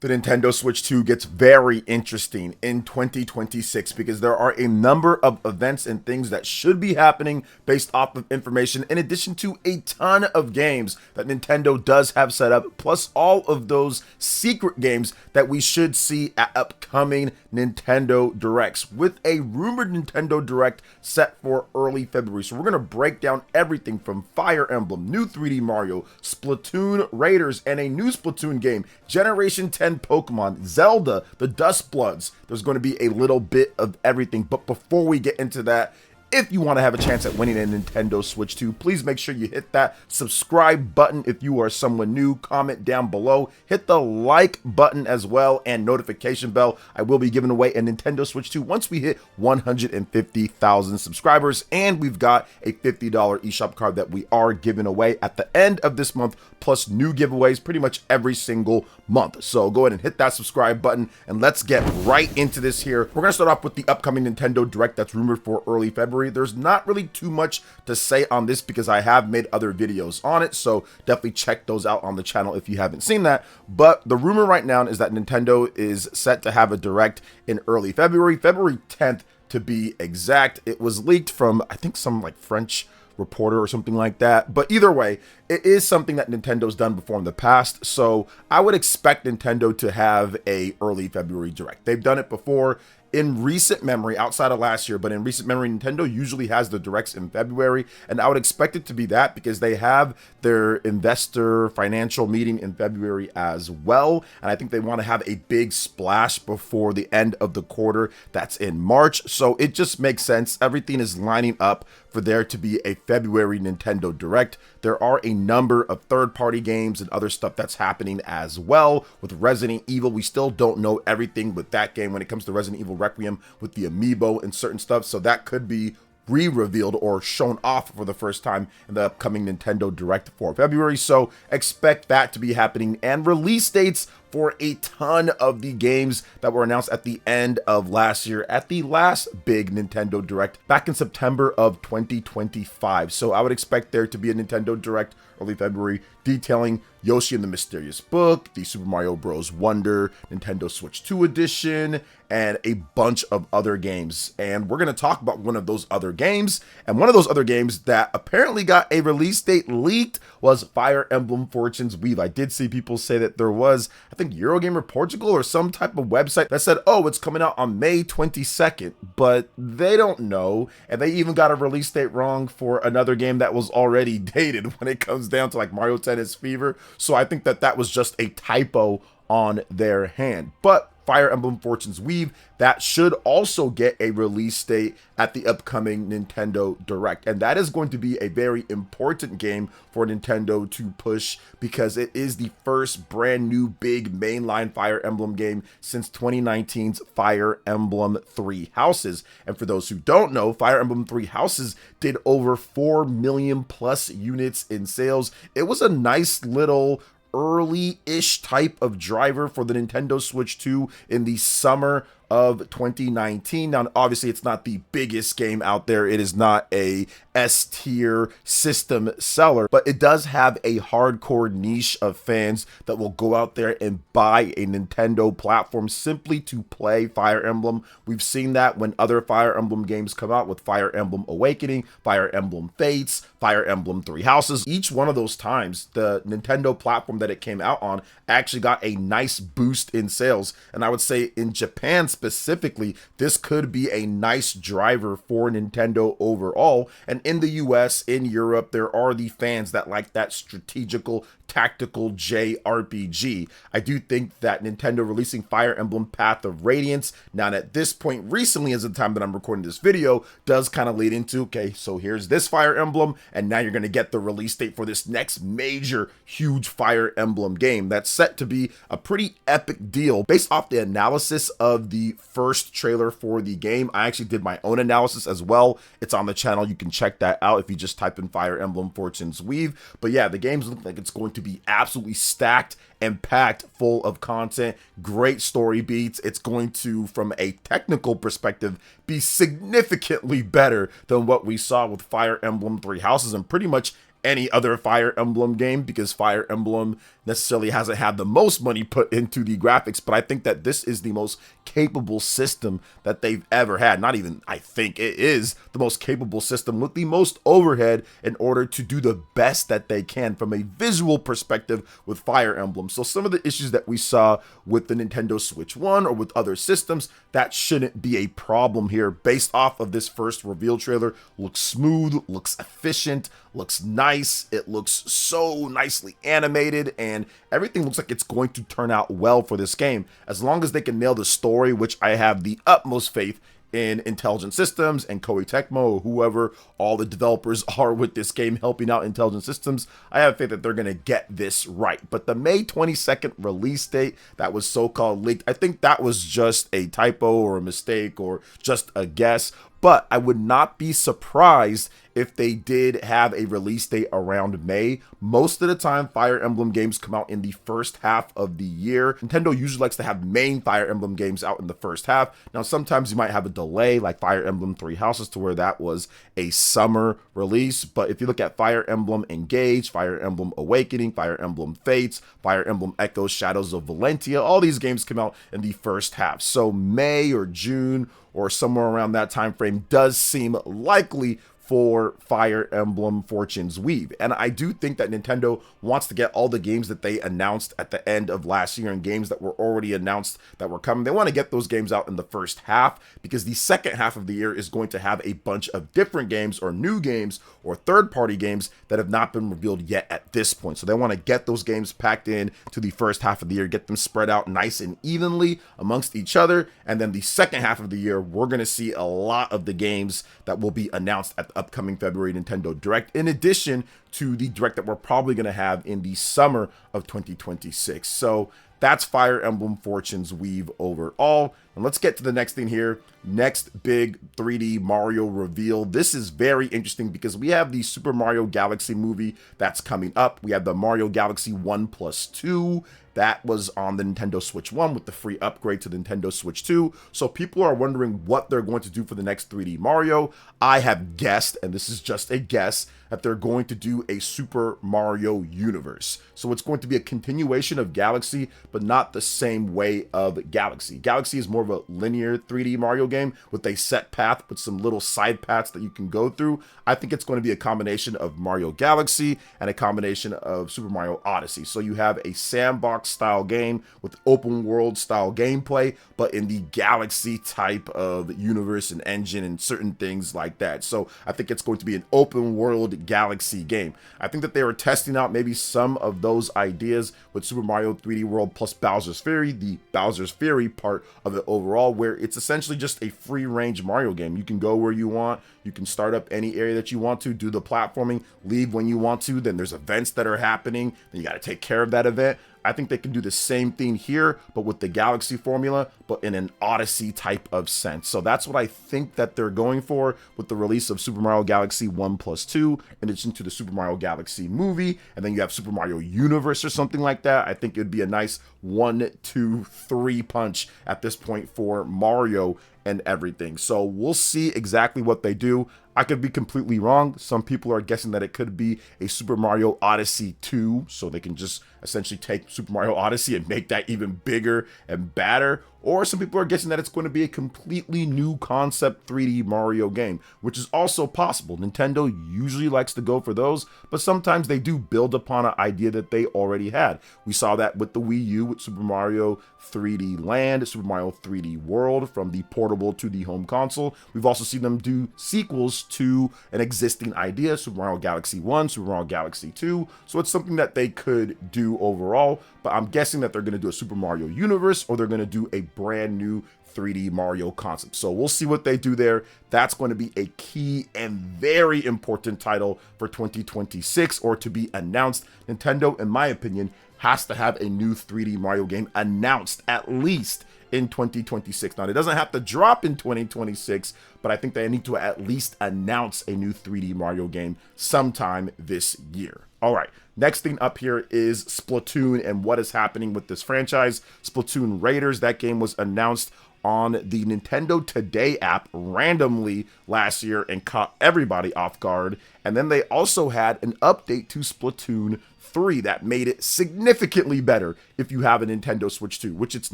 The Nintendo Switch 2 gets very interesting in 2026 because there are a number of events and things that should be happening based off of information, in addition to a ton of games that Nintendo does have set up, plus all of those secret games that we should see at upcoming Nintendo Directs, with a rumored Nintendo Direct set for early February. So we're going to break down everything from Fire Emblem, new 3D Mario, Splatoon Raiders, and a new Splatoon game, Generation 10 Pokemon, Zelda, the Duskbloods. There's going to be a little bit of everything. But before we get into that, if you want to have a chance at winning a Nintendo Switch 2, please make sure you hit that subscribe button if you are someone new. Comment down below. Hit the like button as well and notification bell. I will be giving away a Nintendo Switch 2 once we hit 150,000 subscribers. And we've got a $50 eShop card that we are giving away at the end of this month, plus new giveaways pretty much every single month. So go ahead and hit that subscribe button and let's get right into this here. We're going to start off with the upcoming Nintendo Direct that's rumored for early February. There's not really too much to say on this because I have made other videos on it, so definitely check those out on the channel if you haven't seen that. But the rumor right now is that Nintendo is set to have a Direct in early February, February 10th to be exact. It was leaked from, I think, some like French reporter or something like that. But either way, it is something that Nintendo's done before in the past, so I would expect Nintendo to have a early February Direct. They've done it before in recent memory, outside of last year, but in recent memory, Nintendo usually has the Directs in February, and I would expect it to be that because they have their investor financial meeting in February as well, and I think they want to have a big splash before the end of the quarter that's in March, so it just makes sense. Everything is lining up for there to be a February Nintendo Direct. There are a number of third-party games and other stuff that's happening as well. With Resident Evil, we still don't know everything with that game when it comes to Resident Evil Requiem with the amiibo and certain stuff, so that could be re-revealed or shown off for the first time in the upcoming Nintendo Direct for February. So expect that to be happening, and release dates for a ton of the games that were announced at the end of last year at the last big Nintendo Direct back in September of 2025. So I would expect there to be a Nintendo Direct early February detailing Yoshi and the Mysterious Book, the Super Mario Bros. Wonder, Nintendo Switch 2 edition, and a bunch of other games. And we're going to talk about one of those other games. And one of those other games that apparently got a release date leaked was Fire Emblem Fortune's Weave. I did see people say that there was, I think, Eurogamer Portugal or some type of website that said, oh, it's coming out on May 22nd, but they don't know. And they even got a release date wrong for another game that was already dated when it comes down to like Mario Tennis Fever. So I think that that was just a typo on their hand. But Fire Emblem Fortune's Weave, that should also get a release date at the upcoming Nintendo Direct. And that is going to be a very important game for Nintendo to push because it is the first brand new big mainline Fire Emblem game since 2019's Fire Emblem Three Houses. And for those who don't know, Fire Emblem Three Houses did over 4 million plus units in sales. It was a nice little early-ish type of driver for the Nintendo Switch 2 in the summer of 2019. Now, obviously, it's not the biggest game out there. It is not a S-tier system seller, but it does have a hardcore niche of fans that will go out there and buy a Nintendo platform simply to play Fire Emblem. We've seen that when other Fire Emblem games come out with Fire Emblem Awakening, Fire Emblem Fates, Fire Emblem Three Houses. Each one of those times, the Nintendo platform that it came out on actually got a nice boost in sales. And I would say in Japan specifically, this could be a nice driver for Nintendo overall. And in the US, in Europe, there are the fans that like that strategical, tactical JRPG. I do think that Nintendo releasing Fire Emblem Path of Radiance, now at this point, recently as the time that I'm recording this video, does kind of lead into, okay, so here's this Fire Emblem, and now you're going to get the release date for this next major, huge Fire Emblem game that's set to be a pretty epic deal. Based off the analysis of the first trailer for the game, I actually did my own analysis as well. It's on the channel. You can check that out if you just type in Fire Emblem Fortune's Weave. But yeah, the games look like it's going to be absolutely stacked and packed full of content, great story beats. It's going to, from a technical perspective, be significantly better than what we saw with Fire Emblem Three Houses and pretty much any other Fire Emblem game, because Fire Emblem necessarily hasn't had the most money put into the graphics, but I think that this is the most capable system that they've ever had. Not even I think, it is the most capable system with the most overhead in order to do the best that they can from a visual perspective with Fire Emblem. So some of the issues that we saw with the Nintendo Switch 1 or with other systems, that shouldn't be a problem here based off of this first reveal trailer. Looks smooth, looks efficient, looks nice. It looks so nicely animated, and everything looks like it's going to turn out well for this game. As long as they can nail the story, which I have the utmost faith in Intelligent Systems and Koei Tecmo, or whoever all the developers are with this game helping out Intelligent Systems, I have faith that they're going to get this right. But the May 22nd release date that was so-called leaked, I think that was just a typo or a mistake or just a guess. But I would not be surprised if they did have a release date around May. Most of the time, Fire Emblem games come out in the first half of the year. Nintendo usually likes to have main Fire Emblem games out in the first half. Now, sometimes you might have a delay, like Fire Emblem Three Houses, to where that was a summer release. But if you look at Fire Emblem Engage, Fire Emblem Awakening, Fire Emblem Fates, Fire Emblem Echoes, Shadows of Valentia, all these games come out in the first half. So May or June or somewhere around that time frame does seem likely for Fire Emblem Fortune's Weave. And I do think that Nintendo wants to get all the games that they announced at the end of last year and games that were already announced that were coming. They want to get those games out in the first half, because the second half of the year is going to have a bunch of different games or new games or third-party games that have not been revealed yet at this point. So they want to get those games packed in to the first half of the year, get them spread out nice and evenly amongst each other. And then the second half of the year, we're going to see a lot of the games that will be announced at the upcoming February Nintendo Direct, in addition to the Direct that we're probably going to have in the summer of 2026. So that's Fire Emblem Fortune's Weave overall. And let's get to the next thing here. Next big 3D Mario reveal. This is very interesting because we have the Super Mario Galaxy movie that's coming up. We have the Mario Galaxy 1+2. That was on the Nintendo Switch 1 with the free upgrade to the Nintendo Switch 2. So people are wondering what they're going to do for the next 3D Mario. I have guessed, and this is just a guess, that they're going to do a Super Mario universe. So it's going to be a continuation of Galaxy, but not the same way of Galaxy. Galaxy is more of a linear 3D Mario game with a set path with some little side paths that you can go through. I think it's going to be a combination of Mario Galaxy and a combination of Super Mario Odyssey. So you have a sandbox style game with open world style gameplay, but in the Galaxy type of universe and engine and certain things like that. So I think it's going to be an open world Galaxy game. I think that they were testing out maybe some of those ideas with Super Mario 3D World plus Bowser's Fury, the Bowser's Fury part of it overall, where it's essentially just a free range Mario game. You can go where you want, you can start up any area that you want to, do the platforming, leave when you want to, then there's events that are happening, then you got to take care of that event. I think they can do the same thing here, but with the Galaxy formula, but in an Odyssey type of sense. So that's what I think that they're going for with the release of Super Mario Galaxy 1+2, in addition to the Super Mario Galaxy movie, and then you have Super Mario Universe or something like that. I think it'd be a nice 1, 2, 3 punch at this point for Mario and everything. So we'll see exactly what they do. I could be completely wrong. Some people are guessing that it could be a Super Mario Odyssey 2, so they can just essentially take Super Mario Odyssey and make that even bigger and badder. Or some people are guessing that it's going to be a completely new concept 3D Mario game, which is also possible. Nintendo usually likes to go for those, but sometimes they do build upon an idea that they already had. We saw that with the Wii U with Super Mario 3D Land, Super Mario 3D World, from the portable to the home console. We've also seen them do sequels to an existing idea, Super Mario Galaxy 1, Super Mario Galaxy 2. So it's something that they could do overall, but I'm guessing that they're going to do a Super Mario universe, or they're going to do a brand new 3D Mario concept. So we'll see what they do there. That's going to be a key and very important title for 2026, or to be announced. Nintendo, in my opinion, has to have a new 3D Mario game announced at least in 2026. Now, it doesn't have to drop in 2026, but I think they need to at least announce a new 3D Mario game sometime this year. All right, next thing up here is Splatoon and what is happening with this franchise. Splatoon Raiders, that game was announced on the Nintendo Today app randomly last year and caught everybody off guard. And then they also had an update to Splatoon 3 that made it significantly better if you have a Nintendo Switch 2, which it's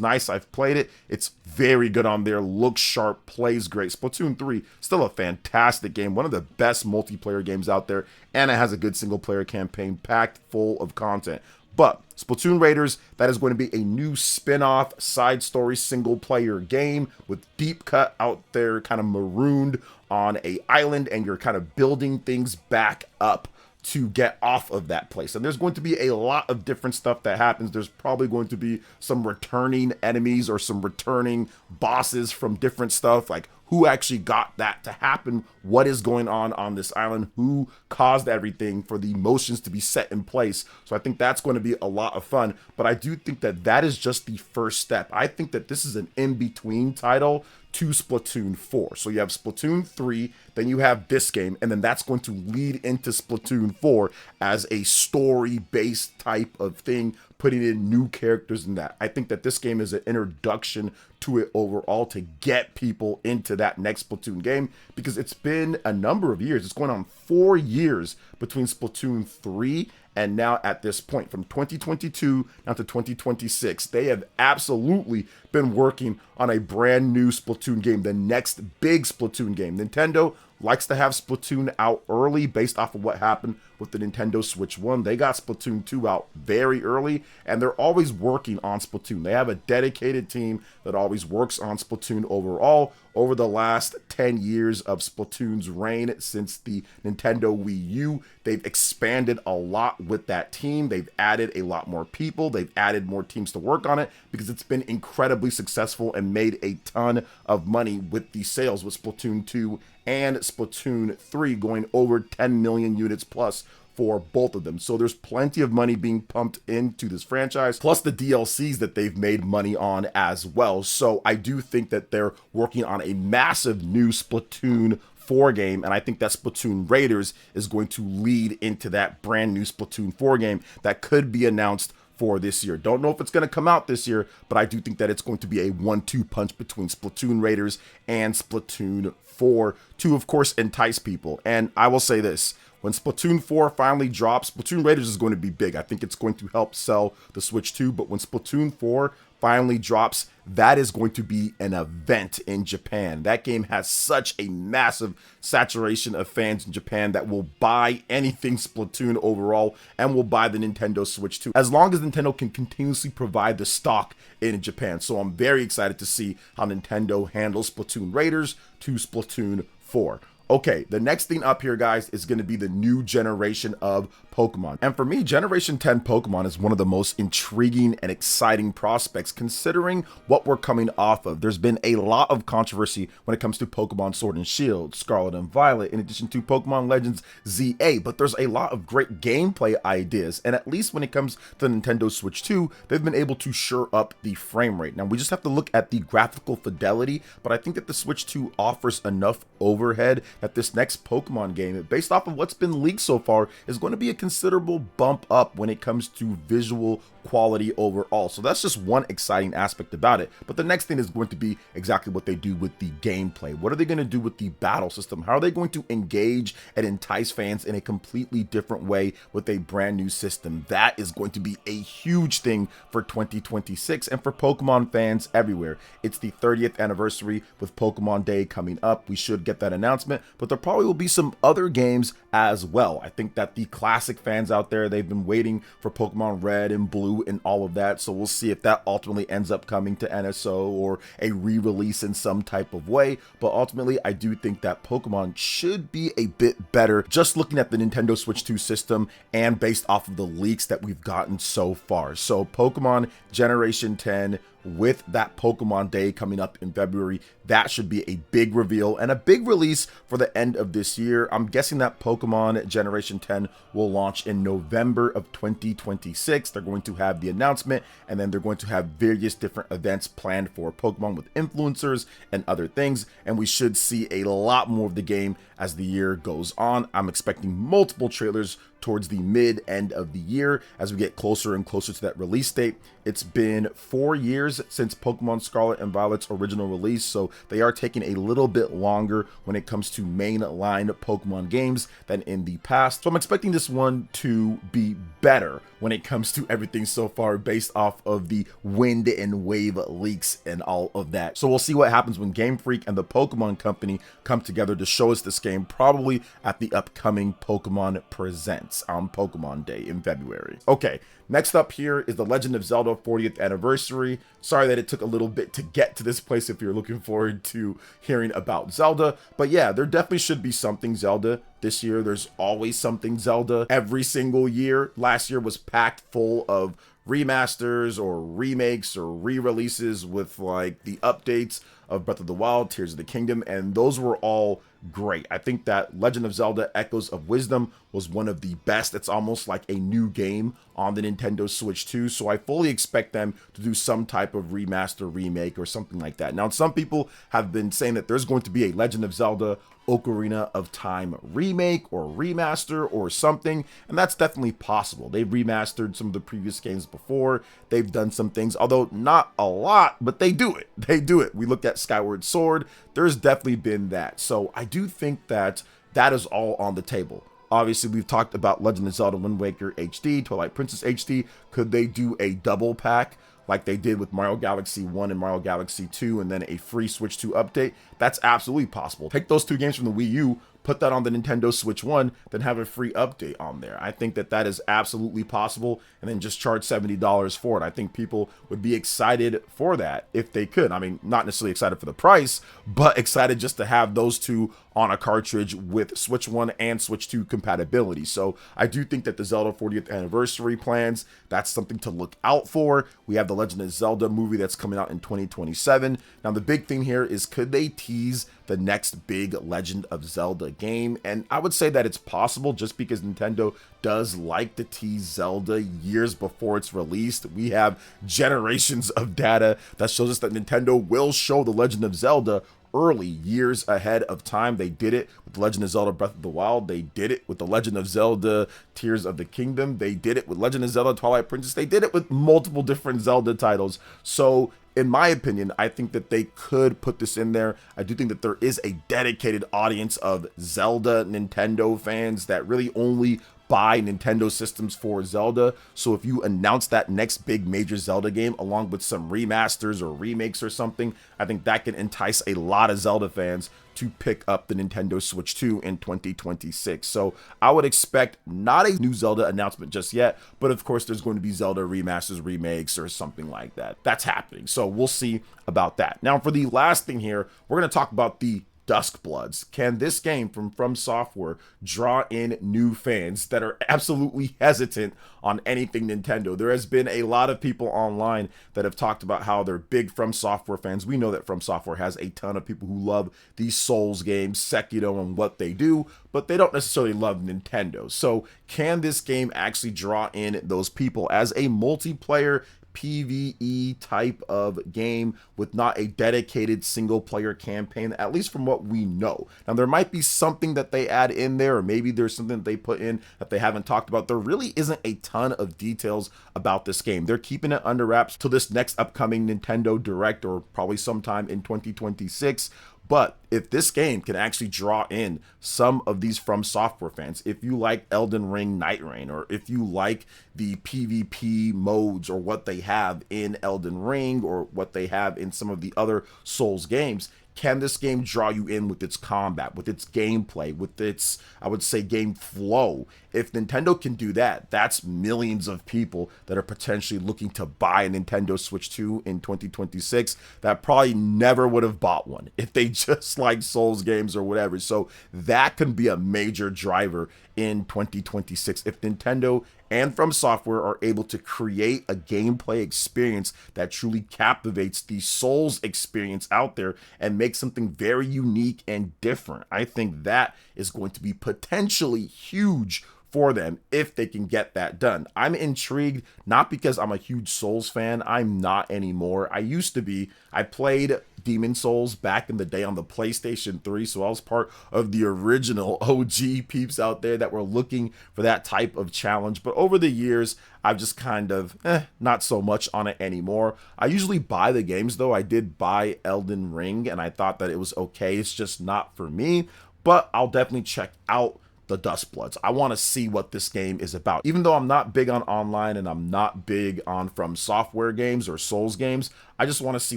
nice. I've played it. It's very good on there, looks sharp, plays great. Splatoon 3, still a fantastic game, one of the best multiplayer games out there, and it has a good single player campaign packed full of content. But Splatoon Raiders, that is going to be a new spin-off side story single player game with Deep Cut out there kind of marooned on a island, and you're kind of building things back up to get off of that place. And there's going to be a lot of different stuff that happens. There's probably going to be some returning enemies or some returning bosses from different stuff, like who actually got that to happen, what is going on this island, who caused everything for the motions to be set in place. So I think that's going to be a lot of fun, but I do think that that is just the first step. I think that this is an in-between title to Splatoon 4. So you have Splatoon 3, then you have this game, and then that's going to lead into Splatoon 4 as a story-based type of thing, putting in new characters in that. I think that this game is an introduction to it overall to get people into that next Splatoon game, because it's been a number of years. It's going on 4 years between Splatoon 3 and now at this point, from 2022 now to 2026, they have absolutely been working on a brand new Splatoon game, the next big Splatoon game. Nintendo likes to have Splatoon out early based off of what happened with the Nintendo Switch 1. They got Splatoon 2 out very early, and they're always working on Splatoon. They have a dedicated team that always works on Splatoon overall. Over the last 10 years of Splatoon's reign since the Nintendo Wii U, they've expanded a lot with that team. They've added a lot more people. They've added more teams to work on it because it's been incredibly successful and made a ton of money with the sales with Splatoon 2 and Splatoon 3 going over 10 million units plus for both of them. So there's plenty of money being pumped into this franchise, plus the DLCs that they've made money on as well. So I do think that they're working on a massive new Splatoon 4 game, and I think that Splatoon Raiders is going to lead into that brand new Splatoon 4 game that could be announced for this year. Don't know if it's going to come out this year, but I do think that it's going to be a 1-2 punch between Splatoon Raiders and Splatoon 4 to, of course, entice people. And I will say this, when Splatoon 4 finally drops, Splatoon Raiders is going to be big. I think it's going to help sell the Switch 2, but when Splatoon 4 finally drops, that is going to be an event in Japan. That game has such a massive saturation of fans in Japan that will buy anything Splatoon overall and will buy the Nintendo Switch 2, as long as Nintendo can continuously provide the stock in Japan. So I'm very excited to see how Nintendo handles Splatoon Raiders to Splatoon 4. Okay, the next thing up here, guys, is going to be the new generation of Pokemon. And for me, Generation 10 Pokemon is one of the most intriguing and exciting prospects considering what we're coming off of. There's been a lot of controversy when it comes to Pokemon Sword and Shield, Scarlet and Violet, in addition to Pokemon Legends ZA, but there's a lot of great gameplay ideas. And at least when it comes to the Nintendo Switch 2, they've been able to shore up the frame rate. Now, we just have to look at the graphical fidelity, but I think that the Switch 2 offers enough overhead that this next Pokemon game, based off of what's been leaked so far, is going to be a considerable bump up when it comes to visual quality overall. So that's just one exciting aspect about it. But the next thing is going to be exactly what they do with the gameplay. What are they going to do with the battle system? How are they going to engage and entice fans in a completely different way with a brand new system? That is going to be a huge thing for 2026 and for Pokemon fans everywhere. It's the 30th anniversary with Pokemon Day coming up. We should get that announcement, but there probably will be some other games as well. I think that the classic fans out there, they've been waiting for Pokemon Red and Blue and all of that, so we'll see if that ultimately ends up coming to NSO or a re-release in some type of way. But ultimately, I do think that Pokemon should be a bit better, just looking at the Nintendo Switch 2 system and based off of the leaks that we've gotten so far. So Pokemon Generation 10, with that Pokemon Day coming up in February, that should be a big reveal and a big release for the end of this year. I'm guessing that Pokemon Generation 10 will launch in November of 2026. They're going to have the announcement, and then they're going to have various different events planned for Pokemon with influencers and other things, and we should see a lot more of the game as the year goes on. I'm expecting multiple trailers towards the mid-end of the year as we get closer and closer to that release date. It's been 4 years since Pokemon Scarlet and Violet's original release, so they are taking a little bit longer when it comes to mainline Pokemon games than in the past. So I'm expecting this one to be better when it comes to everything so far based off of the wind and wave leaks and all of that. So we'll see what happens when Game Freak and the Pokemon Company come together to show us this game, probably at the upcoming Pokemon Presents on Pokemon Day in February. Okay, next up here is the Legend of Zelda 40th anniversary. Sorry that it took a little bit to get to this place if you're looking forward to hearing about Zelda, but yeah, there definitely should be something Zelda this year. There's always something Zelda every single year. Last year was packed full of remasters or remakes or re-releases with like the updates of Breath of the Wild, Tears of the Kingdom, and those were all great. I think that Legend of Zelda Echoes of Wisdom was one of the best. It's almost like a new game on the Nintendo Switch 2, so I fully expect them to do some type of remaster, remake, or something like that. Now, some people have been saying that there's going to be a Legend of Zelda Ocarina of Time remake or remaster or something, and that's definitely possible. They've remastered some of the previous games before. They've done some things, although not a lot, but they do it. They do it. We looked at Skyward Sword. There's definitely been that. So I do think that that is all on the table. Obviously, we've talked about Legend of Zelda Wind Waker HD, Twilight Princess HD. Could they do a double pack like they did with Mario Galaxy 1 and Mario Galaxy 2 and then a free Switch 2 update? That's absolutely possible. Take those two games from the Wii U, put that on the Nintendo Switch 1, then have a free update on there. I think that that is absolutely possible, and then just charge $70 for it. I think people would be excited for that if they could. I mean, not necessarily excited for the price, but excited just to have those two on a cartridge with Switch 1 and Switch 2 compatibility. So I do think that the Zelda 40th anniversary plans, that's something to look out for. We have the Legend of Zelda movie that's coming out in 2027. Now, the big thing here is, could they tease the next big Legend of Zelda game? And I would say that it's possible, just because Nintendo does like to tease Zelda years before it's released. We have generations of data that shows us that Nintendo will show the Legend of Zelda early, years ahead of time. They did it with The Legend of Zelda Breath of the Wild. They did it with The Legend of Zelda Tears of the Kingdom. They did it with Legend of Zelda Twilight Princess. They did it with multiple different Zelda titles. So in my opinion, I think that they could put this in there. I do think that there is a dedicated audience of Zelda Nintendo fans that really only buy Nintendo systems for Zelda. So if you announce that next big major Zelda game along with some remasters or remakes or something, I think that can entice a lot of Zelda fans to pick up the Nintendo Switch 2 in 2026. So I would expect not a new Zelda announcement just yet, but of course there's going to be Zelda remasters, remakes, or something like that. That's happening. So we'll see about that. Now, for the last thing here, we're going to talk about the Duskbloods. Can this game from Software draw in new fans that are absolutely hesitant on anything Nintendo? There has been a lot of people online that have talked about how they're big From Software fans. We know that From Software has a ton of people who love these Souls games, Sekiro, and what they do, but they don't necessarily love Nintendo. So can this game actually draw in those people as a multiplayer PvE type of game with not a dedicated single player campaign, at least from what we know? Now, there might be something that they add in there, or maybe there's something that they put in that they haven't talked about. There really isn't a ton of details about this game. They're keeping it under wraps till this next upcoming Nintendo Direct, or probably sometime in 2026. But if this game can actually draw in some of these From Software fans, if you like Elden Ring Night Rain, or if you like the PvP modes or what they have in Elden Ring or what they have in some of the other Souls games, can this game draw you in with its combat, with its gameplay, with its, I would say, game flow? If Nintendo can do that, that's millions of people that are potentially looking to buy a Nintendo Switch 2 in 2026 that probably never would have bought one if they just like Souls games or whatever. So that can be a major driver in 2026 if Nintendo and From Software are able to create a gameplay experience that truly captivates the Souls experience out there and make something very unique and different. I think that is going to be potentially huge for them if they can get that done. I'm intrigued, not because I'm a huge Souls fan. I'm not anymore. I used to be. I played Demon Souls back in the day on the PlayStation 3, so I was part of the original OG peeps out there that were looking for that type of challenge. But over the years, I've just kind of not so much on it anymore. I usually buy the games though. I did buy Elden Ring and I thought that it was okay. It's just not for me, but I'll definitely check out the Duskbloods. I want to see what this game is about. Even though I'm not big on online and I'm not big on From Software games or Souls games, I just want to see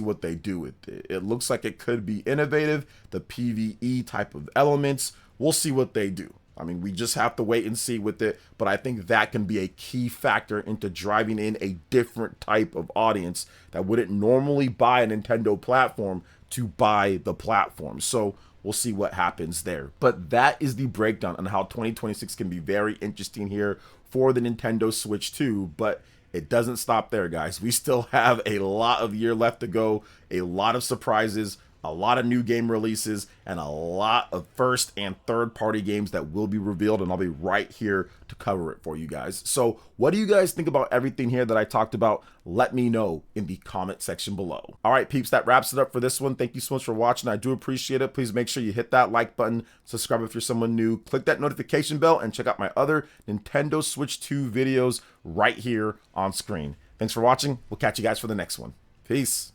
what they do with it. It looks like it could be innovative, the PvE type of elements. We'll see what they do. I mean, we just have to wait and see with it, but I think that can be a key factor into driving in a different type of audience that wouldn't normally buy a Nintendo platform to buy the platform. So we'll see what happens there. But that is the breakdown on how 2026 can be very interesting here for the Nintendo Switch 2. But it doesn't stop there, guys. We still have a lot of year left to go, a lot of surprises, a lot of new game releases, and a lot of first and third party games that will be revealed, and I'll be right here to cover it for you guys. So what do you guys think about everything here that I talked about? Let me know in the comment section below. All right, peeps, that wraps it up for this one. Thank you so much for watching. I do appreciate it. Please make sure you hit that like button, subscribe if you're someone new, click that notification bell, and check out my other Nintendo Switch 2 videos right here on screen. Thanks for watching. We'll catch you guys for the next one. Peace.